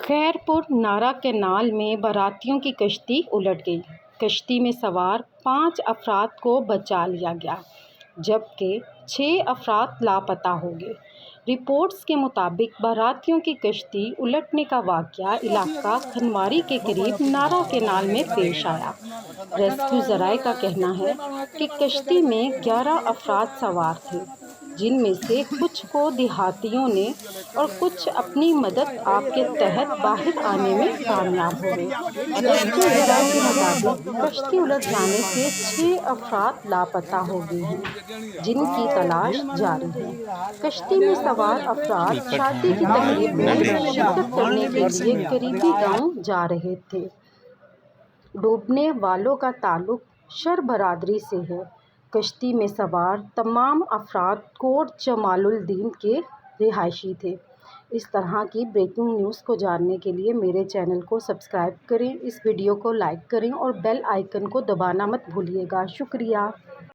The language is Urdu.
خیرپور نارا کینال میں باراتیوں کی کشتی الٹ گئی۔ کشتی میں سوار 5 افراد کو بچا لیا گیا جبکہ 6 افراد لاپتہ ہو گئے۔ رپورٹس کے مطابق باراتیوں کی کشتی الٹنے کا واقعہ علاقہ کھنواری کے قریب نارا کینال میں پیش آیا۔ ریسکیو ذرائع کا کہنا ہے کہ کشتی میں 11 افراد سوار تھے، جن میں سے کچھ کو دیہاتیوں نے اور کچھ اپنی مدد آپ کے تحت باہر آنے میں کامیاب ہوئے۔ ریسکیو ذرائع کے مطابق کشتی الٹ جانے سے 6 افراد لاپتہ ہو گئے ہیں، جن کی تلاش جاری ہے۔ کشتی میں سوار افراد شادی کی تقریب میں شرکت کرنے کے لیے قریبی گاؤں جا رہے تھے۔ ڈوبنے والوں کا تعلق شر برادری سے ہے۔ کشتی میں سوار تمام افراد کوٹ جمال الدین کے رہائشی تھے۔ اس طرح کی بریکنگ نیوز کو جاننے کے لیے میرے چینل کو سبسکرائب کریں، اس ویڈیو کو لائک کریں اور بیل آئیکن کو دبانا مت بھولیے گا۔ شکریہ۔